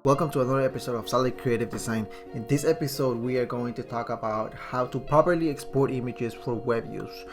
Welcome to another episode of Solid Creative Design. In this episode, we are going to talk about how to properly export images for web use.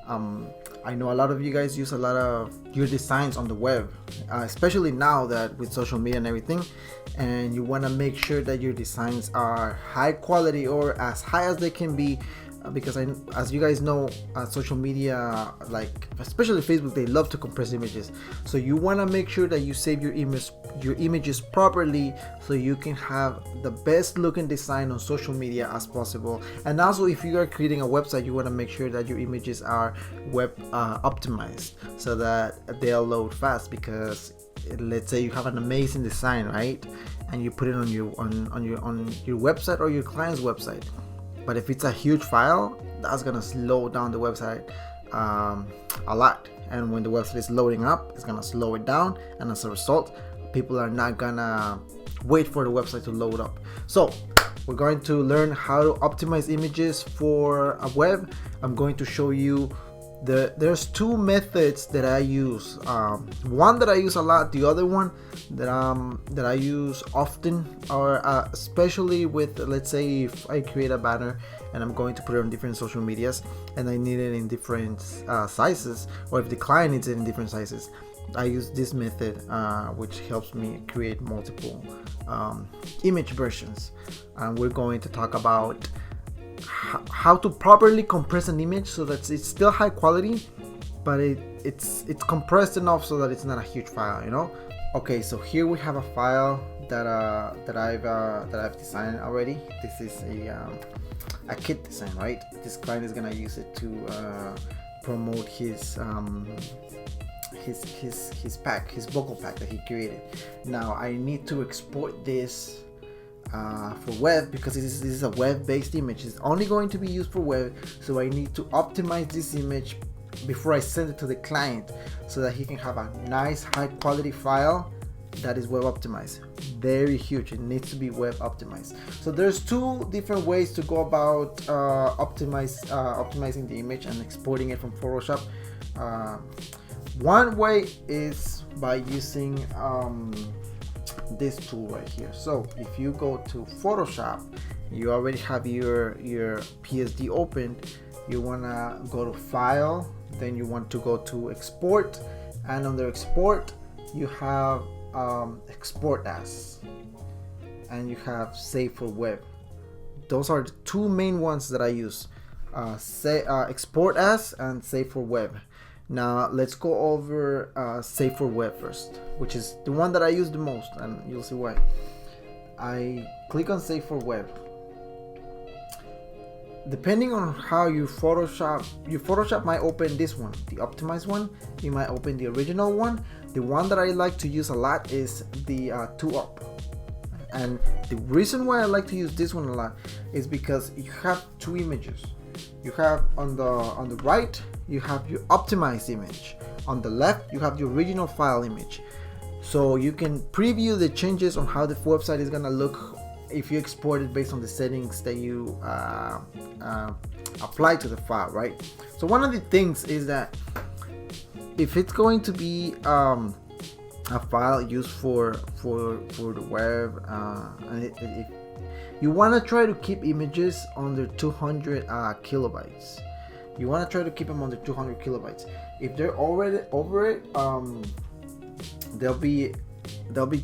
I know a lot of you guys use a lot of your designs on the web, especially now that with social media and everything, and you want to make sure that your designs are high quality or as high as they can be. Because as you guys know, social media, like especially Facebook, they love to compress images. So you want to make sure that you save your images properly, so you can have the best looking design on social media as possible. And also, if you are creating a website, you want to make sure that your images are web optimized, so that they'll load fast. Because let's say you have an amazing design, right, and you put it on your website or your client's website. But if it's a huge file, that's gonna slow down the website a lot. And when the website is loading up, it's gonna slow it down, and as a result, people are not gonna wait for the website to load up. So we're going to learn how to optimize images for a web. I'm going to show you there's two methods that I use. One that I use a lot, the other one that I use often, or especially with, let's say, if I create a banner and I'm going to put it on different social medias and I need it in different sizes, or if the client needs it in different sizes, I use this method, which helps me create multiple image versions. And we're going to talk about how to properly compress an image so that it's still high quality, but it's compressed enough so that it's not a huge file, you know. Okay, so here we have a file that I've designed already. This is a kit design, right? This client is gonna use it to promote his pack, his vocal pack that he created. Now I need to export this for web, because this is a web-based image. It's only going to be used for web, so I need to optimize this image before I send it to the client, so that he can have a nice high-quality file that is web optimized. Very huge. It needs to be web optimized. So there's two different ways to go about optimizing the image and exporting it from Photoshop. One way is by using this tool right here. So if you go to Photoshop, you already have your PSD open. You want to go to File, then you want to go to Export, and under Export you have Export As, and you have Save for Web. Those are the two main ones that I use, Export As and Save for Web. Now let's go over Save for Web first, which is the one that I use the most, and you'll see why. I click on Save for Web. Depending on how you Photoshop might open this one, the optimized one. You might open the original one. The one that I like to use a lot is the 2up. And the reason why I like to use this one a lot is because you have two images. You have on the right, you have your optimized image. On the left, you have the original file image. So you can preview the changes on how the website is gonna look if you export it based on the settings that you apply to the file, right? So one of the things is that if it's going to be a file used for the web, if you want to try to keep images under 200 kilobytes. You want to try to keep them under 200 kilobytes. If they're already over it, they'll be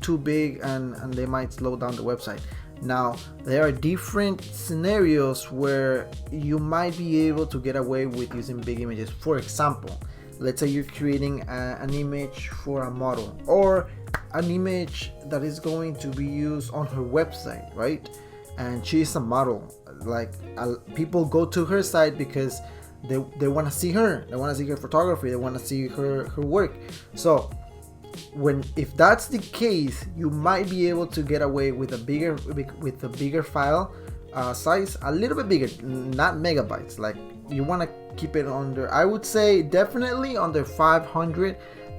too big, and they might slow down the website. Now there are different scenarios where you might be able to get away with using big images. For example, let's say you're creating an image for a model, or an image that is going to be used on her website, right? And she's a model. Like people go to her site because they want to see her. They want to see her photography. They want to see her work. So if that's the case, you might be able to get away with a bigger file size, a little bit bigger, not megabytes. Like you want to keep it under, I would say definitely under 500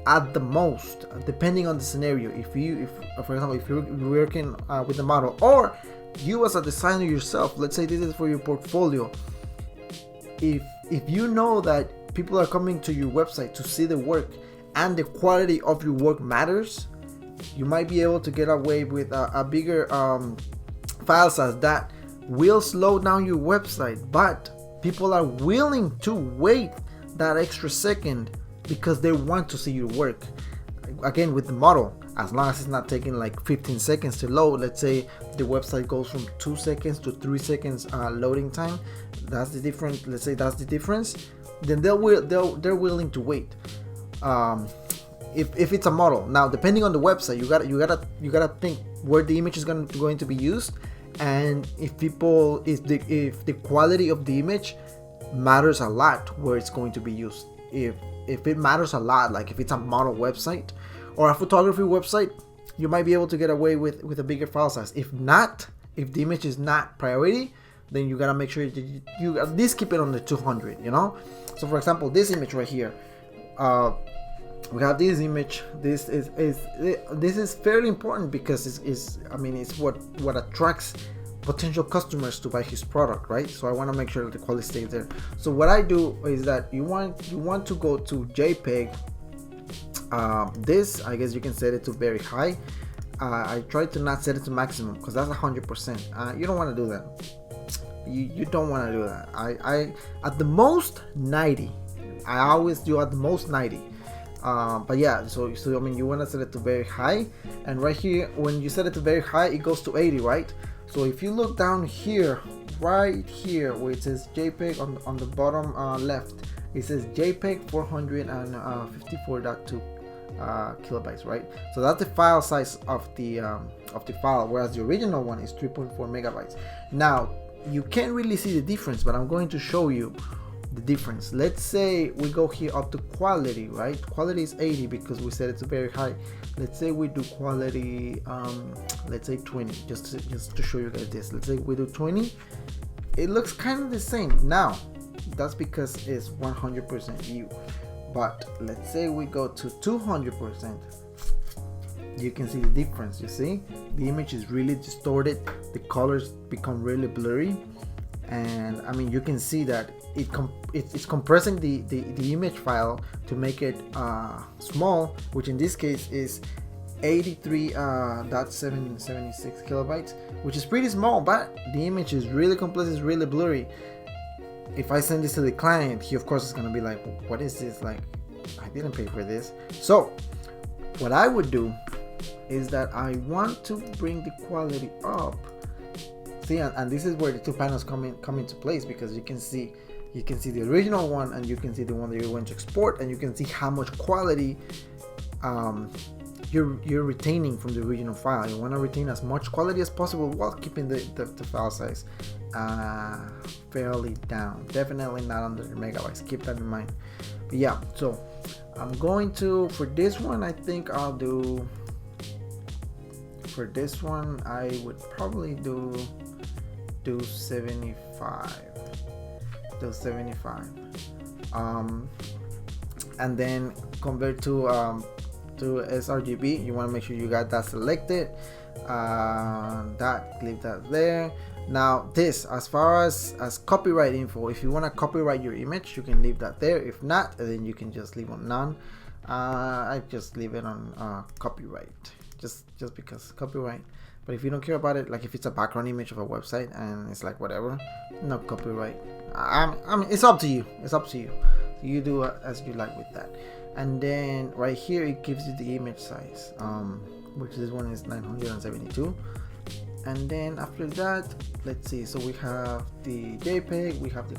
at the most, depending on the scenario. If for example, if you're working with a model, or you as a designer yourself, let's say this is for your portfolio. If you know that people are coming to your website to see the work, and the quality of your work matters, you might be able to get away with a bigger file size that will slow down your website, but people are willing to wait that extra second because they want to see your work. Again, with the model, as long as it's not taking like 15 seconds to load, let's say the website goes from 2 seconds to 3 seconds loading time, that's the difference. Let's say that's the difference, then they're willing to wait. If it's a model, now depending on the website, you gotta think where the image is going to be used, and if the quality of the image matters a lot where it's going to be used. If it matters a lot, like if it's a model website or a photography website, you might be able to get away with a bigger file size. If not, if the image is not priority, then you gotta make sure that you at least keep it on the 200, you know. So for example, this image right here, we have this image. This is fairly important because it's what attracts potential customers to buy his product, right? So I want to make sure that the quality stays there. So what I do is that you want to go to JPEG. This, I guess you can set it to very high. I try to not set it to maximum because that's 100%. You don't want to do that. You don't want to do that. I at the most 90. I always do at the most 90. But yeah, so I mean, you want to set it to very high, and right here when you set it to very high, it goes to 80, right? So if you look down here, right here where it says JPEG on the bottom left, it says JPEG 454.2 kilobytes, right? So that's the file size of the file, whereas the original one is 3.4 megabytes. Now you can't really see the difference, but I'm going to show you the difference. Let's say we go here up to quality, right? Quality is 80 because we set it to very high. Let's say we do quality, let's say 20, just to show you guys this. Let's say we do 20. It looks kind of the same. Now that's because it's 100% view. But let's say we go to 200%. You can see the difference. You see, the image is really distorted. The colors become really blurry, and I mean, you can see that it's compressing the image file to make it small, which in this case is 83.776 kilobytes, which is pretty small, but the image is really compressed, it's really blurry. If I send this to the client, he of course is gonna be like, what is this? Like, I didn't pay for this. So what I would do is that I want to bring the quality up. See, and this is where the two panels come into place, because you can see the original one and you can see the one that you're going to export, and you can see how much quality you're retaining from the original file. You want to retain as much quality as possible while keeping the file size fairly down. Definitely not under the megabytes. Keep that in mind. But yeah, so I'm going to, for this one, I think I'll do, for this one I would probably do 75. And then convert to sRGB. You want to make sure you got that selected. Leave that there. Now this, as far as copyright info, if you want to copyright your image, you can leave that there. If not, then you can just leave on none. I just leave it on copyright, just because copyright. But if you don't care about it, like if it's a background image of a website and it's like whatever, no copyright. I mean, it's up to you. It's up to you. You do as you like with that. And then right here it gives you the image size, which this one is 972. And then after that, let's see. So we have the JPEG, we have the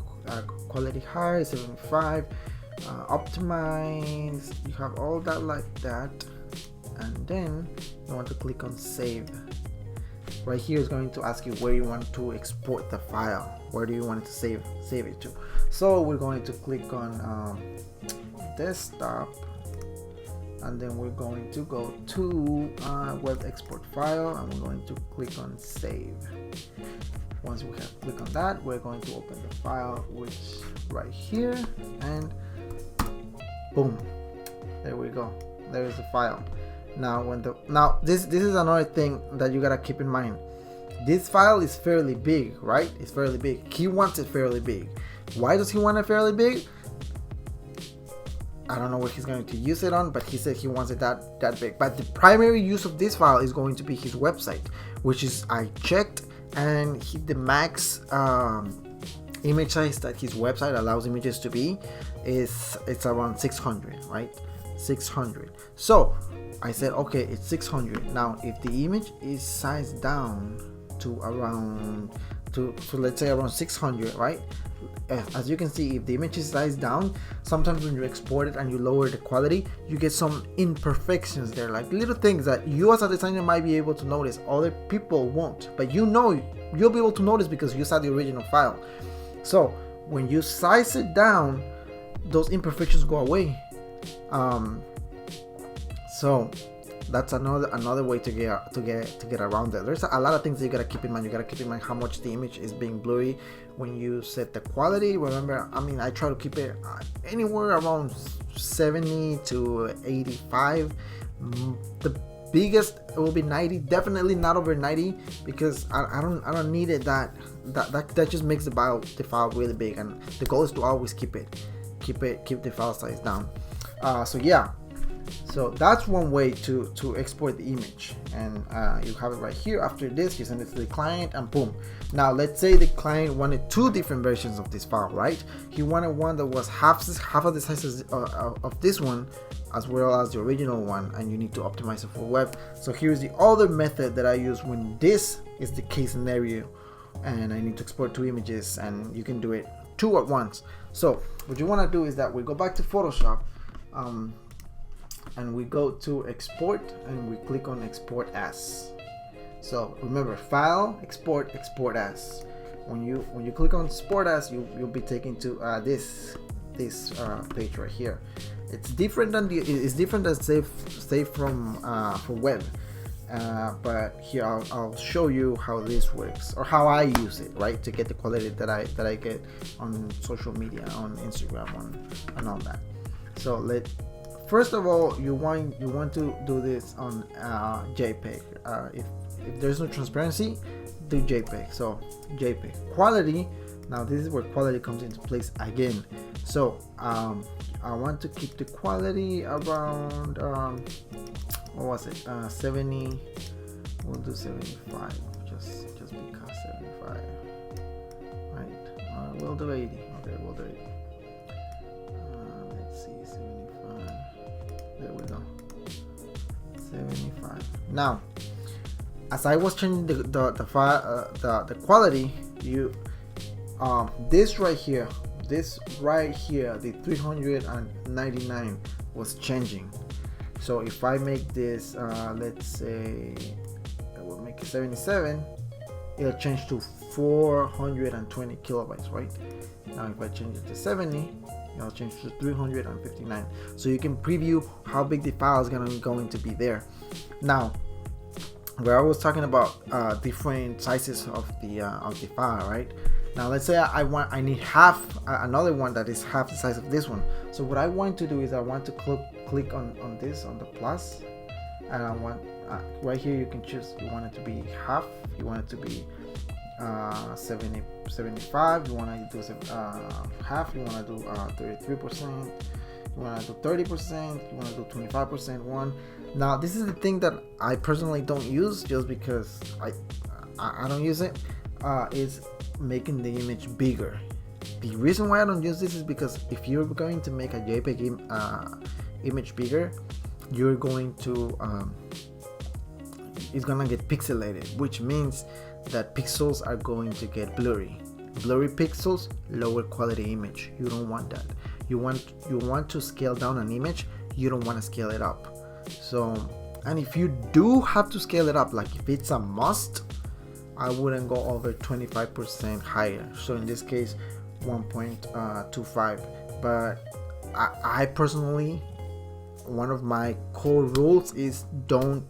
quality high, 75, optimized. You have all that like that, and then you want to click on save. Right here is going to ask you where you want to export the file. Where do you want it to save it to? So we're going to click on desktop, and then we're going to go to web export file, and we're going to click on save. Once we have clicked on that, we're going to open the file, which right here, and boom, there we go. There is the file. Now this is another thing that you gotta keep in mind. This file is fairly big, right? It's fairly big. He wants it fairly big. Why does he want it fairly big? I don't know what he's going to use it on, but he said he wants it that big. But the primary use of this file is going to be his website, which is, I checked, and the max image size that his website allows images to be it's around 600, right? 600. So I said, okay, it's 600. Now if the image is sized down to around to let's say around 600, right? As you can see, if the image is sized down, sometimes when you export it and you lower the quality, you get some imperfections there, like little things that you as a designer might be able to notice, other people won't, but you'll be able to notice because you saw the original file. So when you size it down, those imperfections go away. So that's another way to get around that. There's a lot of things that you gotta keep in mind. You gotta keep in mind how much the image is being blurry when you set the quality. Remember, I mean, I try to keep it anywhere around 70 to 85. The biggest it will be 90. Definitely not over 90, because I don't need it that just makes the file really big, and the goal is to always keep the file size down. So yeah. So that's one way to export the image, and you have it right here. After this, you send it to the client, and boom. Now let's say the client wanted two different versions of this file, right? He wanted one that was half of the size of this one, as well as the original one, and you need to optimize it for web. So here's the other method that I use when this is the case scenario and I need to export two images, and you can do it two at once. So what you want to do is that we go back to Photoshop, and we go to export, and we click on export as. So remember, file, export as. When you click on export as, you'll be taken to this page right here. It's different than save from web, but here I'll show you how this works, or how I use it, right, to get the quality that I get on social media, on Instagram, and all that. So first of all, you want to do this on JPEG. If there's no transparency, do JPEG. So JPEG quality. Now this is where quality comes into place again. So I want to keep the quality around what was it? 70. We'll do 75. Just because 75. Right. We'll do 80. Okay, we'll do 80. Let's see, 75. There we go. 75. Now, as I was changing the file, the quality, this right here, the 399 was changing. So if I make this, let's say, I will make it 77, it'll change to 420 kilobytes, right? Now if I change it to 70, it'll change to 359. So you can preview how big the file is going to be there. Now, where I was talking about different sizes of the file, right? Now let's say I need another one that is half the size of this one. So what I want to do is I want to click on this, on the plus, and I want right here you can choose. You want it to be half, you want it to be 75, you want to do half, you want to do 33%, you want to do 30%, you want to do 25%. One. Now this is the thing that I personally don't use, just because I don't use it. Is making the image bigger. The reason why I don't use this is because if you're going to make a JPEG image bigger, you're going to it's gonna get pixelated, which means that pixels are going to get blurry. Blurry pixels, lower quality image. You don't want that. You want to scale down an image, you don't want to scale it up. So, and if you do have to scale it up, like if it's a must, I wouldn't go over 25% higher. So in this case 1.25. but I personally, one of my core rules is don't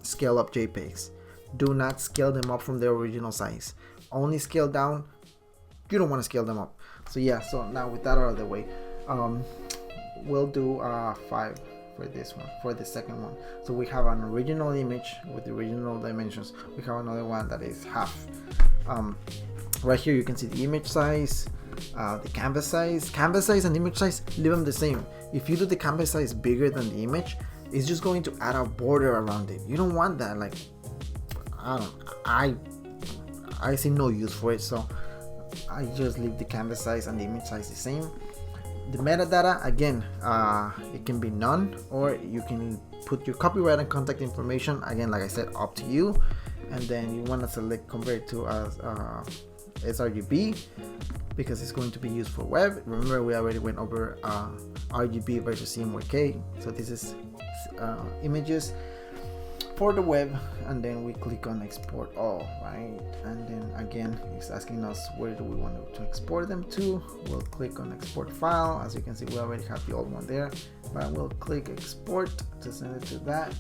scale up JPEGs. Do not scale them up from their original size. Only scale down. You don't want to scale them up. So yeah, so now with that out of the way, we'll do 5 for this one, for the second one. So we have an original image with the original dimensions. We have another one that is half. Right here you can see the image size, The canvas size and image size, leave them the same. If you do the canvas size bigger than the image, it's just going to add a border around it. You don't want that. Like, I see no use for it, so I just leave the canvas size and the image size the same. The metadata, again, it can be none, or you can put your copyright and contact information, again, like I said, up to you. And then you want to select convert to as sRGB, because it's going to be used for web. Remember, we already went over RGB versus CMYK, so this is images for the web. And then we click on export all, right? And then again, it's asking us where do we want to export them to. We'll click on export file. As you can see, we already have the old one there, but we'll click export to send it to that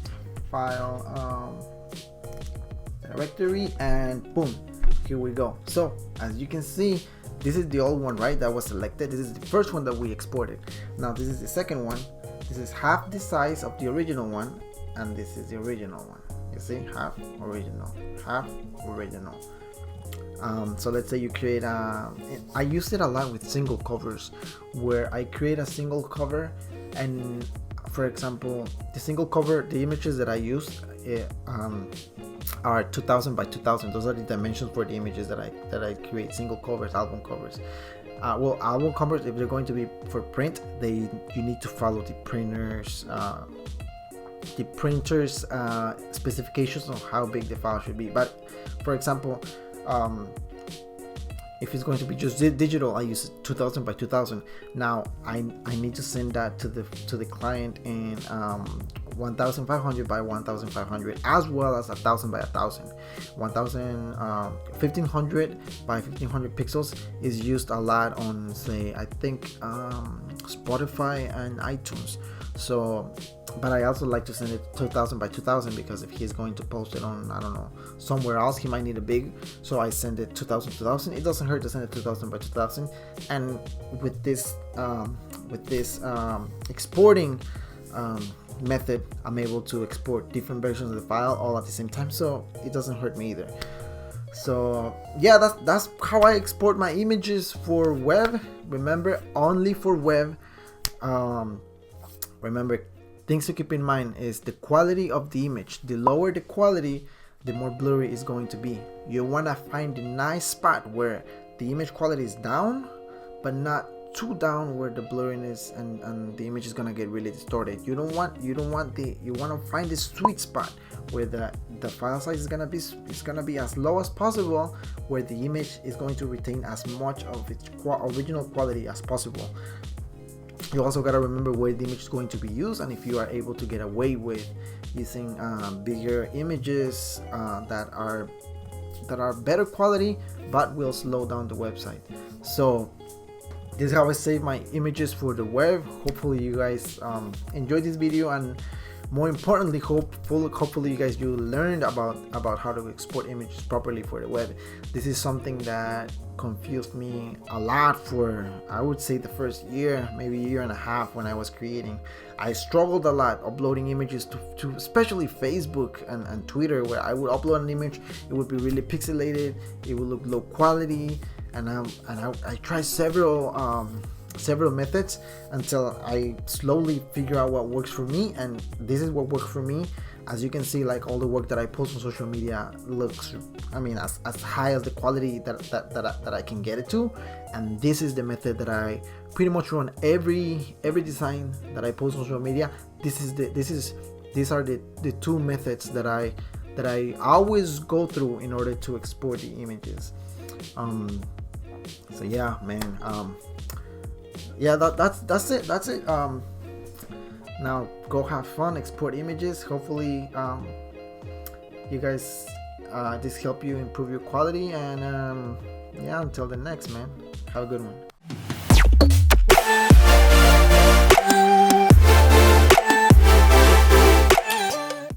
file directory, and boom, here we go. So as you can see, this is the old one, right, that was selected. This is the first one that we exported. Now this is the second one. This is half the size of the original one, and this is the original one. You see, half original. So let's say you create I use it a lot with single covers, where I create a single cover, and for example, the single cover, the images that I use are 2000 by 2000. Those are the dimensions for the images that I create. Single covers, album covers. Well, album covers, if they're going to be for print, you need to follow the printer's specifications on how big the file should be. But for example, if it's going to be just digital, I use 2000 by 2000. Now I need to send that to the client in 1500 by 1500, as well as 1000 by 1000. 1500 by 1500 pixels is used a lot on, say, I think Spotify and iTunes. So, but I also like to send it 2000 by 2000, because if he's going to post it on, I don't know, somewhere else, he might need a big, so I send it 2000. It doesn't hurt to send it 2000 by 2000. And with this exporting method, I'm able to export different versions of the file all at the same time, so it doesn't hurt me either. So yeah, that's how I export my images for web. Remember, only for web. Remember, things to keep in mind is the quality of the image. The lower the quality, the more blurry it's going to be. You want to find a nice spot where the image quality is down, but not too down where the blurriness and the image is gonna get really distorted. You want to find the sweet spot where the file size is gonna be as low as possible, where the image is going to retain as much of its original quality as possible. You also got to remember where the image is going to be used, and if you are able to get away with using bigger images that are better quality but will slow down the website. So this is how I save my images for the web. Hopefully you guys enjoyed this video, and more importantly, hopefully you guys learned about how to export images properly for the web. This is something that confused me a lot for, I would say, the first year, maybe a year and a half when I was creating. I struggled a lot uploading images to especially Facebook and Twitter, where I would upload an image, it would be really pixelated, it would look low quality, and I tried several methods until I slowly figure out what works for me, and this is what worked for me. As you can see, like, all the work that I post on social media looks, I mean, as high as the quality that I can get it to. And this is the method that I pretty much run every design that I post on social media. These are the two methods that I always go through in order to export the images. So yeah, man. Yeah, that's it. Now go have fun, export images. Hopefully you guys this help you improve your quality, and yeah, until the next, man, have a good one.